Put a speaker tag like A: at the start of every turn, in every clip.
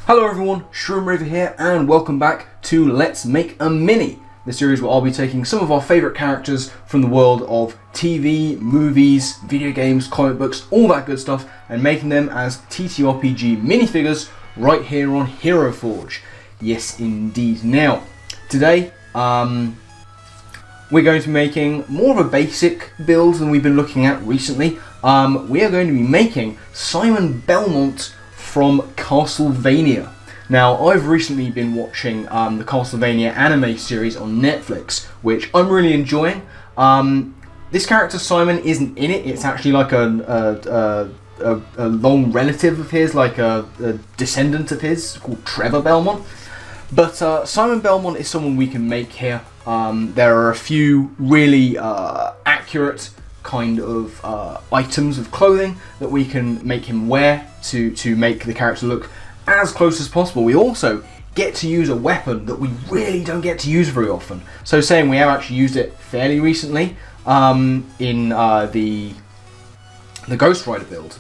A: Hello everyone, Shroomraver here, and welcome back to Let's Make a Mini, the series where I'll be taking some of our favourite characters from the world of TV, movies, video games, comic books, all that good stuff, and making them as TTRPG minifigures right here on Hero Forge. Yes, indeed. Now, today, we're going to be making more of a basic build than we've been looking at recently. We are going to be making Simon Belmont from Castlevania. Now, I've recently been watching the Castlevania anime series on Netflix, which I'm really enjoying. This character Simon isn't in it. It's actually like a long relative of his, like a descendant of his, called Trevor Belmont. But Simon Belmont is someone we can make here. There are a few really accurate kind of items of clothing that we can make him wear to make the character look as close as possible. We also get to use a weapon that we really don't get to use very often. So saying we have actually used it fairly recently in the Ghost Rider build.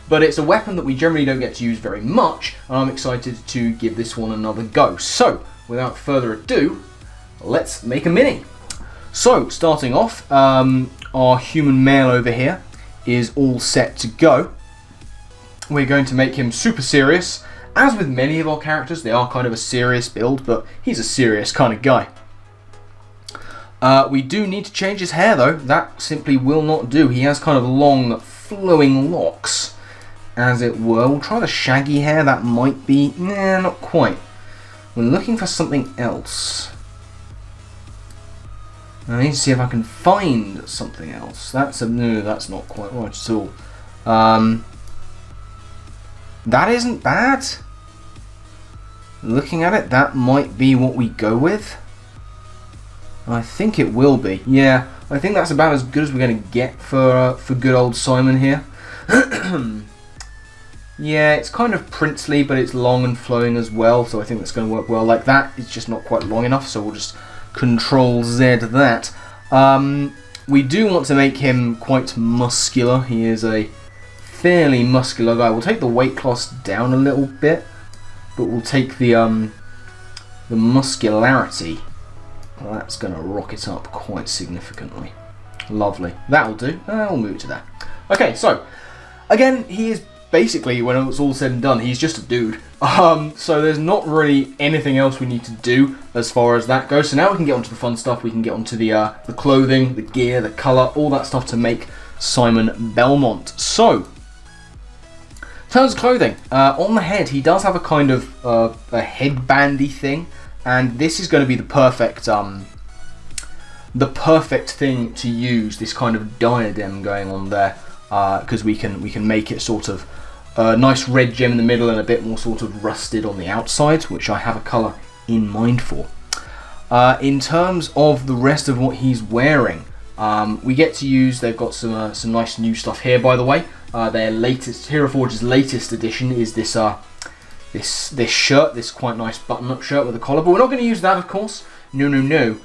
A: But it's a weapon that we generally don't get to use very much, and I'm excited to give this one another go. So, without further ado, let's make a mini. So, starting off, our human male over here is all set to go. We're going to make him super serious. As with many of our characters, they are kind of a serious build, but he's a serious kind of guy. We do need to change his hair though. That simply will not do. He has kind of long, flowing locks, as it were. We'll try the shaggy hair. That might be... nah, not quite. We're looking for something else. I need to see if I can find something else. No, that's not quite right at all. That isn't bad. Looking at it, that might be what we go with. I think it will be. Yeah, I think that's about as good as we're going to get for good old Simon here. Yeah, it's kind of princely, but it's long and flowing as well, so I think that's going to work well like that. It's just not quite long enough, so we'll just Control Z that. We do want to make him quite muscular. He is a fairly muscular guy. We'll take the weight class down a little bit, but we'll take the muscularity. Well, that's going to rock it up quite significantly. Lovely. That'll do. We'll move to that. Okay, so again, he is basically, when it's all said and done, he's just a dude. So there's not really anything else we need to do as far as that goes. So now we can get onto the fun stuff. We can get onto the clothing, the gear, the colour, all that stuff to make Simon Belmont. So, in terms of clothing, on the head, he does have a kind of a headbandy thing, and this is going to be the perfect thing to use. This kind of diadem going on there, because we can make it sort of a nice red gem in the middle and a bit more sort of rusted on the outside, which I have a colour in mind for. In terms of the rest of what he's wearing, we get to use. They've got some nice new stuff here, by the way. Their latest, Hero Forge's latest edition is this this shirt, this quite nice button-up shirt with a collar. But we're not going to use that, of course. No, no, no.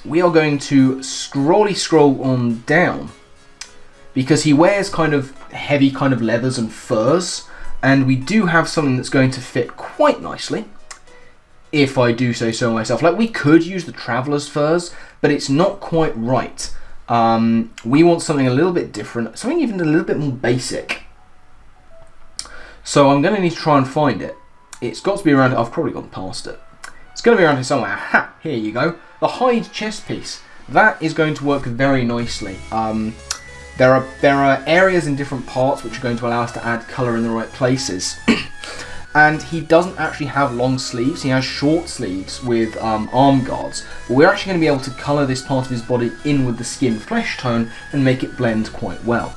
A: We are going to scroll on down, because he wears kind of heavy kind of leathers and furs, and we do have something that's going to fit quite nicely, if I do say so myself. Like, we could use the Traveler's furs, but it's not quite right. We want something a little bit different, something even a little bit more basic. So I'm going to need to try and find it. It's got to be around, I've probably gone past it. It's going to be around here somewhere. Ha! Here you go. The hide chest piece. That is going to work very nicely. There are areas in different parts which are going to allow us to add colour in the right places. And he doesn't actually have long sleeves. He has short sleeves with arm guards. But we're actually going to be able to colour this part of his body in with the skin flesh tone and make it blend quite well.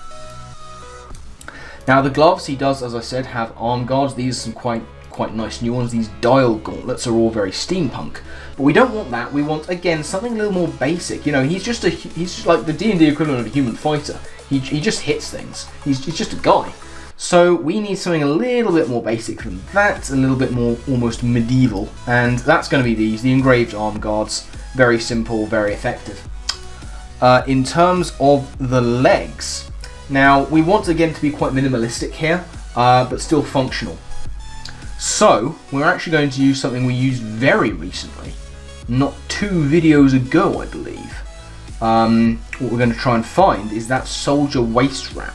A: Now the gloves, he does, as I said, have arm guards. These are some quite nice new ones. These dial gauntlets are all very steampunk. But we don't want that. We want, again, something a little more basic. You know, he's just like the D&D equivalent of a human fighter. He just hits things. He's just a guy. So we need something a little bit more basic than that, a little bit more almost medieval, and that's going to be these, the Engraved Arm Guards. Very simple, very effective. In terms of the legs, now we want again to be quite minimalistic here, but still functional. So, we're actually going to use something we used very recently. Not 2 videos ago, I believe. What we're going to try and find is that soldier waist wrap,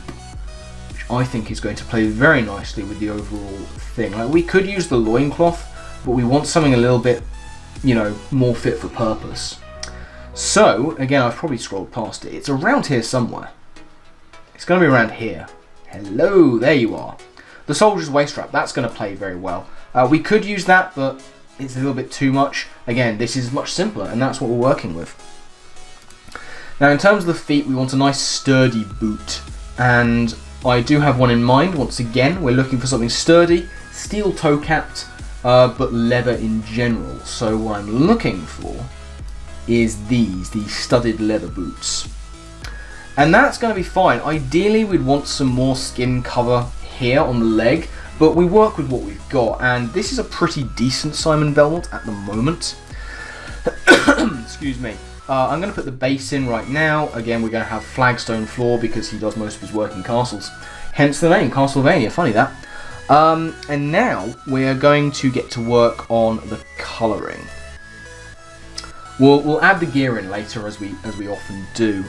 A: which I think is going to play very nicely with the overall thing. Like, we could use the loincloth, but we want something a little bit, you know, more fit for purpose. So, again, I've probably scrolled past it. It's around here somewhere. It's going to be around here. Hello, there you are. The soldier's waist wrap, that's going to play very well. We could use that, but it's a little bit too much. Again, this is much simpler, and that's what we're working with. Now, in terms of the feet, we want a nice sturdy boot, and I do have one in mind. Once again, we're looking for something sturdy, steel toe-capped, but leather in general. So what I'm looking for is these studded leather boots. And that's going to be fine. Ideally, we'd want some more skin cover here on the leg, but we work with what we've got, and this is a pretty decent Simon Belmont at the moment. Excuse me. I'm going to put the base in right now. Again, we're going to have flagstone floor because he does most of his work in castles. Hence the name, Castlevania. Funny that. And now we're going to get to work on the colouring. We'll add the gear in later, as we often do.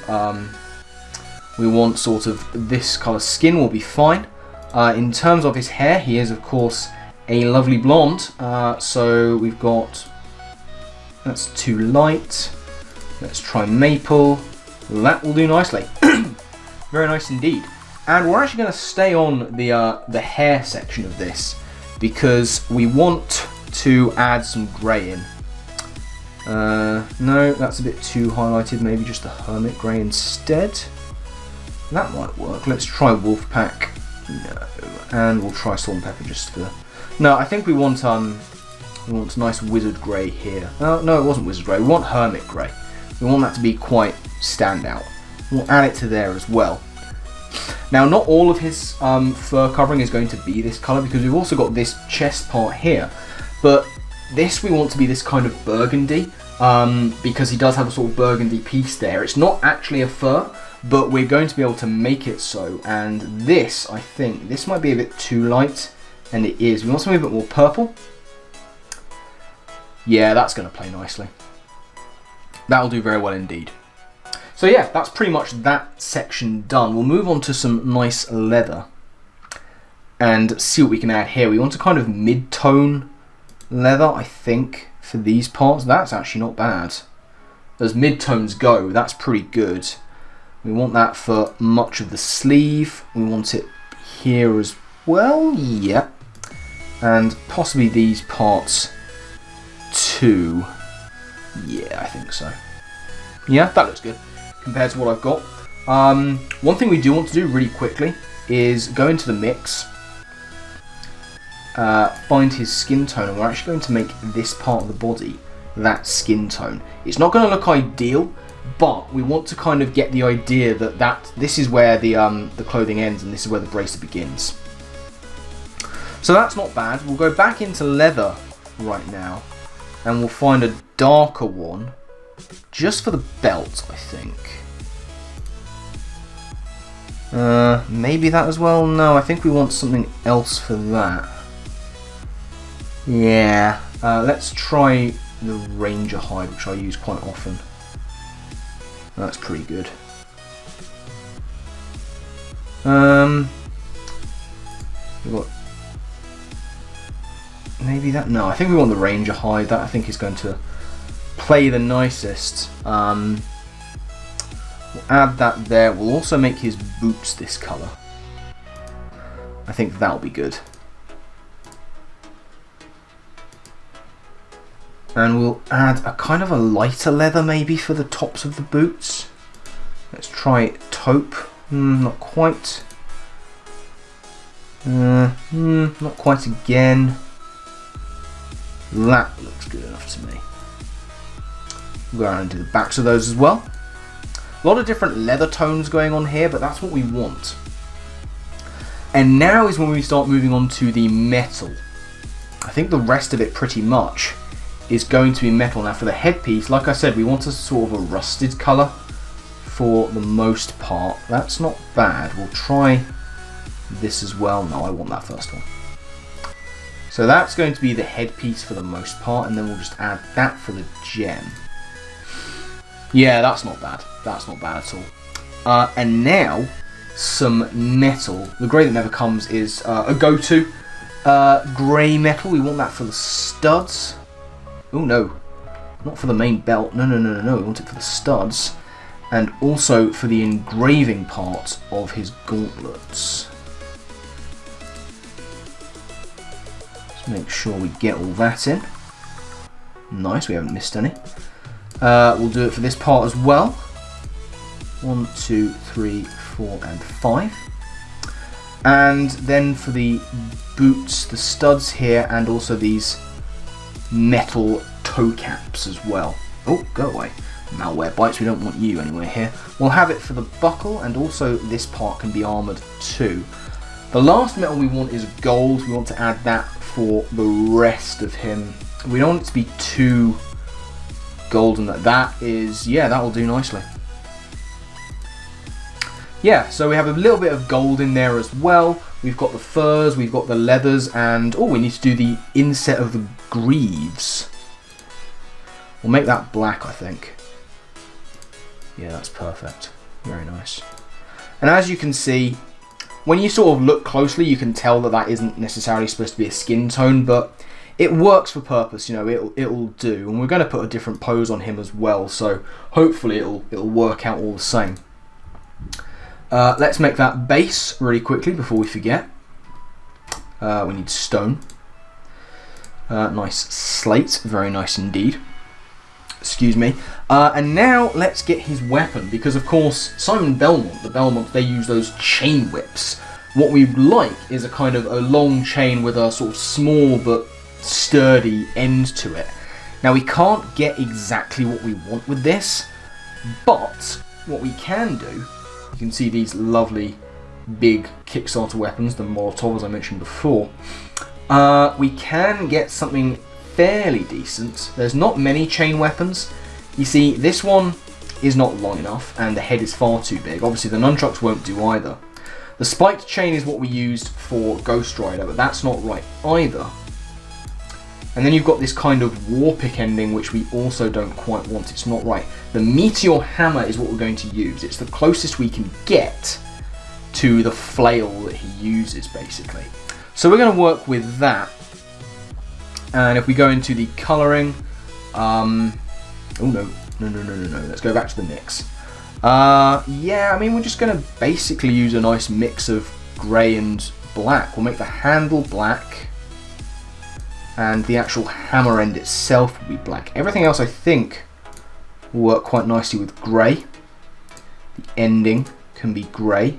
A: We want sort of this colour skin will be fine. In terms of his hair, he is of course a lovely blonde. So we've got, that's too light. Let's try maple. That will do nicely. Very nice indeed. And we're actually going to stay on the hair section of this because we want to add some grey in. No, that's a bit too highlighted. Maybe just the hermit grey instead. That might work. Let's try Wolfpack. No, and we'll try Salt and Pepper just for. No, I think we want nice wizard grey here. No, it wasn't wizard grey. We want hermit grey. We want that to be quite standout. We'll add it to there as well. Now, not all of his fur covering is going to be this colour because we've also got this chest part here. But this we want to be this kind of burgundy because he does have a sort of burgundy piece there. It's not actually a fur, but we're going to be able to make it so. And this, I think, this might be a bit too light, and it is. We want something a bit more purple. Yeah, that's going to play nicely. That'll do very well indeed. So yeah, that's pretty much that section done. We'll move on to some nice leather and see what we can add here. We want a kind of mid-tone leather, I think, for these parts. That's actually not bad. As mid-tones go, that's pretty good. We want that for much of the sleeve. We want it here as well, yeah. And possibly these parts too. Yeah, I think so. Yeah, that looks good compared to what I've got. One thing we do want to do really quickly is go into the mix, find his skin tone, and we're actually going to make this part of the body that skin tone. It's not going to look ideal, but we want to kind of get the idea that this is where the clothing ends and this is where the bracelet begins. So that's not bad. We'll go back into leather right now, and we'll find a darker one just for the belt, I think. Maybe that as well? No, I think we want something else for that. Yeah, let's try the Ranger hide, which I use quite often. That's pretty good. We've got maybe that. No, I think we want the Ranger hide. That I think is going to play the nicest. We'll add that there. We'll also make his boots this colour. I think that'll be good. And we'll add a kind of a lighter leather maybe for the tops of the boots. Let's try taupe. Not quite. Not quite again. That looks good enough to me. We'll go around and do the backs of those as well. A lot of different leather tones going on here, but that's what we want. And now is when we start moving on to the metal. I think the rest of it pretty much is going to be metal. Now for the headpiece, like I said, we want a sort of a rusted colour for the most part. That's not bad. We'll try this as well. No, I want that first one. So that's going to be the headpiece for the most part, and then we'll just add that for the gem. Yeah, that's not bad. That's not bad at all. And now, some metal. The grey that never comes is a go-to. Grey metal, we want that for the studs. Oh no, not for the main belt. No, we want it for the studs. And also for the engraving part of his gauntlets. Make sure we get all that in. Nice, we haven't missed any. We'll do it for this part as well. 1, 2, 3, 4, and 5. And then for the boots, the studs here, and also these metal toe caps as well. Oh, go away. Malware bites, we don't want you anywhere here. We'll have it for the buckle, and also this part can be armoured too. The last metal we want is gold. We want to add that for the rest of him. We don't want it to be too golden. That is, yeah, that will do nicely. Yeah, so we have a little bit of gold in there as well. We've got the furs, we've got the leathers, and oh, we need to do the inset of the greaves. We'll make that black, I think. Yeah, that's perfect. Very nice. And as you can see, when you sort of look closely, you can tell that that isn't necessarily supposed to be a skin tone, but it works for purpose, you know, it'll do. And we're going to put a different pose on him as well, so hopefully it'll work out all the same. Let's make that base really quickly before we forget. We need stone. Nice slate, very nice indeed. Excuse me. And now let's get his weapon, because of course Simon Belmont, the Belmonts, they use those chain whips. What we'd like is a kind of a long chain with a sort of small but sturdy end to it. Now we can't get exactly what we want with this, but what we can do, you can see these lovely big Kickstarter weapons, the Molotov as I mentioned before. We can get something fairly decent. There's not many chain weapons. You see, this one is not long enough and the head is far too big. Obviously the nunchucks won't do either. The spiked chain is what we used for Ghost Rider, but that's not right either. And then you've got this kind of war pick ending, which we also don't quite want. It's not right. The Meteor Hammer is what we're going to use. It's the closest we can get to the flail that he uses, basically. So we're going to work with that. And if we go into the colouring, oh no, let's go back to the mix. Yeah, I mean, we're just going to basically use a nice mix of grey and black. We'll make the handle black, and the actual hammer end itself will be black. Everything else, I think, will work quite nicely with grey. The ending can be grey,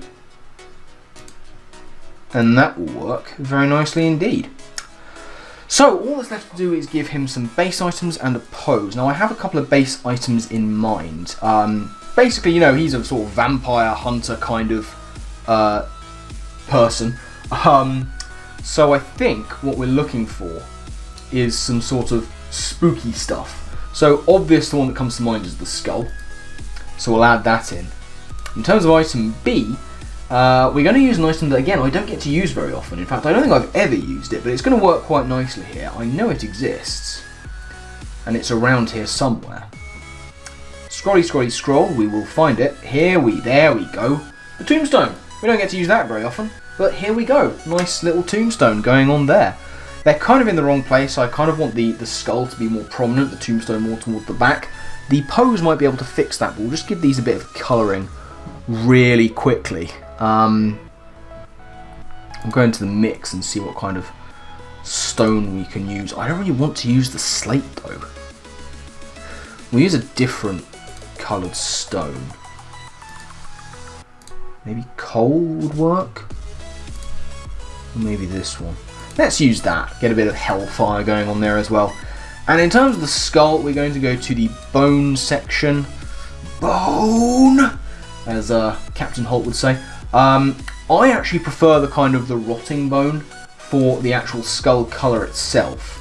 A: and that will work very nicely indeed. So all that's left to do is give him some base items and a pose. Now I have a couple of base items in mind. Basically, you know, he's a sort of vampire hunter kind of person. So I think what we're looking for is some sort of spooky stuff. So obvious, the one that comes to mind is the skull. So we'll add that in. In terms of item B, we're going to use an item that, again, I don't get to use very often. In fact, I don't think I've ever used it, but it's going to work quite nicely here. I know it exists, and it's around here somewhere. Scrolly, scrolly, scroll, we will find it. There we go. The tombstone. We don't get to use that very often, but here we go. Nice little tombstone going on there. They're kind of in the wrong place. I kind of want the skull to be more prominent, the tombstone more towards the back. The pose might be able to fix that, but we'll just give these a bit of colouring really quickly. I'll go into the mix and see what kind of stone we can use. I don't really want to use the slate though. We'll use a different coloured stone. Maybe coal would work? Or maybe this one. Let's use that. Get a bit of hellfire going on there as well. And in terms of the skull, we're going to go to the bone section. Bone! As Captain Holt would say. I actually prefer the kind of the rotting bone for the actual skull colour itself.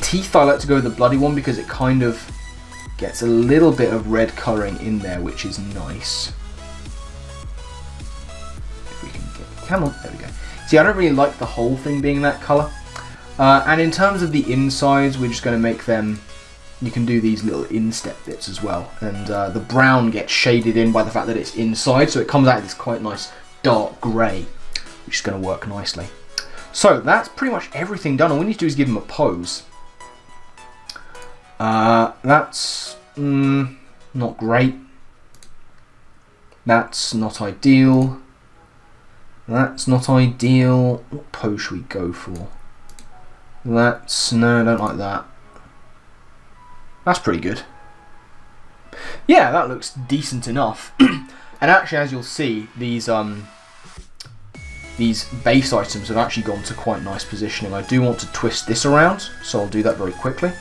A: Teeth, I like to go with the bloody one because it kind of gets a little bit of red colouring in there, which is nice. If we can get, come on, there we go. See, I don't really like the whole thing being that colour. And in terms of the insides, we're just going to make them, you can do these little instep bits as well. And the brown gets shaded in by the fact that it's inside, so it comes out this quite nice dark grey, which is going to work nicely. So that's pretty much everything done. All we need to do is give him a pose. That's not great. That's not ideal. That's not ideal. What pose should we go for? That's, no, I don't like that. That's pretty good. Yeah, that looks decent enough. And actually, as you'll see, these base items have actually gone to quite nice positioning. I do want to twist this around, so I'll do that very quickly.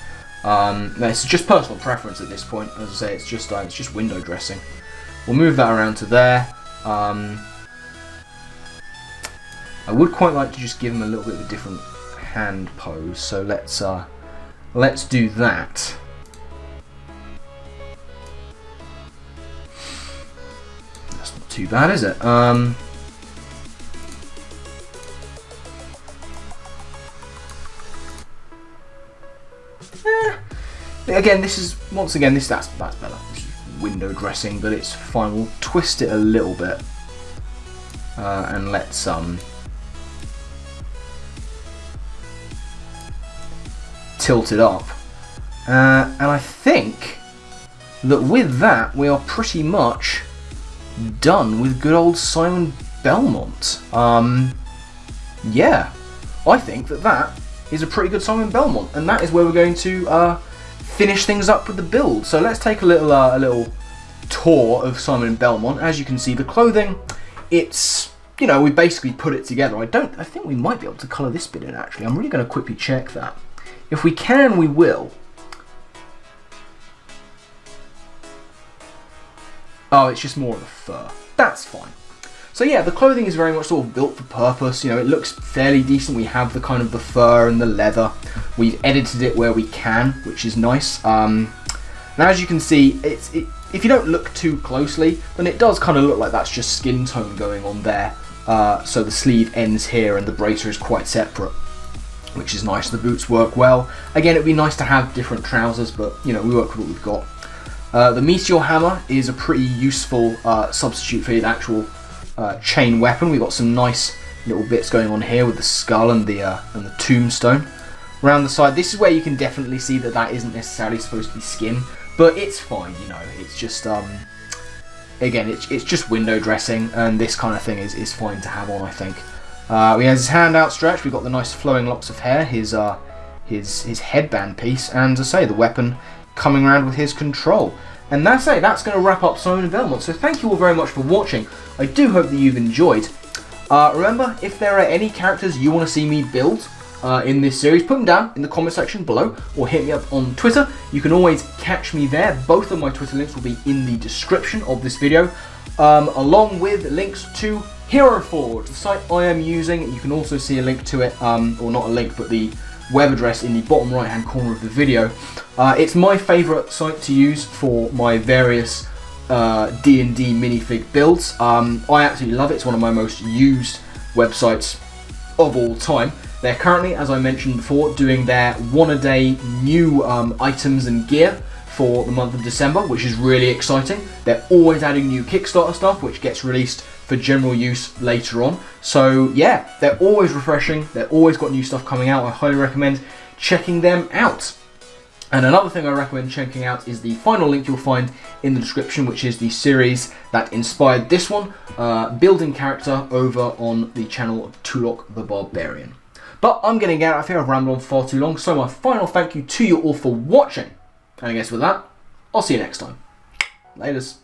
A: It's just personal preference at this point. As I say, it's just window dressing. We'll move that around to there. I would quite like to just give him a little bit of a different hand pose, so let's do that. That's not too bad, is it? Again, that's better. This is window dressing, but it's fine. We'll twist it a little bit, and let's tilt it up. And I think that with that, we are pretty much done with good old Simon Belmont. Yeah, I think that is a pretty good Simon Belmont, and that is where we're going to finish things up with the build. So let's take a little tour of Simon Belmont. As you can see, the clothing, it's, you know, we basically put it together. I think we might be able to colour this bit in, actually. I'm really going to quickly check that. If we can, we will. Oh, it's just more of the fur. That's fine. So yeah, the clothing is very much sort of built for purpose. You know, it looks fairly decent. We have the kind of the fur and the leather. We've edited it where we can, which is nice. Now, as you can see, if you don't look too closely, then it does kind of look like that's just skin tone going on there. So the sleeve ends here and the bracer is quite separate, which is nice. The boots work well. Again, it'd be nice to have different trousers, but you know, we work with what we've got. The Meteor Hammer is a pretty useful substitute for the actual chain weapon. We've got some nice little bits going on here with the skull and the Tombstone. Around the side, this is where you can definitely see that that isn't necessarily supposed to be skin, but it's fine, you know. It's just again, it's just window dressing, and this kind of thing is fine to have on, I think. We have his hand outstretched. We've got the nice flowing locks of hair, his headband piece, and as I say, the weapon coming around with his control. And that's it. That's going to wrap up Simon Belmont. So thank you all very much for watching. I do hope that you've enjoyed. Remember, if there are any characters you want to see me build in this series, put them down in the comment section below, or hit me up on Twitter. You can always catch me there. Both of my Twitter links will be in the description of this video, along with links to Hero Forge, the site I am using. You can also see a link to it, or not a link, but the web address in the bottom right hand corner of the video. It's my favourite site to use for my various D&D minifig builds. I absolutely love it. It's one of my most used websites of all time. They're currently, as I mentioned before, doing their one-a-day new items and gear for the month of December, which is really exciting. They're always adding new Kickstarter stuff, which gets released for general use later on. So yeah, they're always refreshing. They've always got new stuff coming out. I highly recommend checking them out. And another thing I recommend checking out is the final link you'll find in the description, which is the series that inspired this one, building character over on the channel of Tulok the Barbarian. But I'm going to get out of here. I've rambled on far too long, so my final thank you to you all for watching. And I guess with that, I'll see you next time. Laters.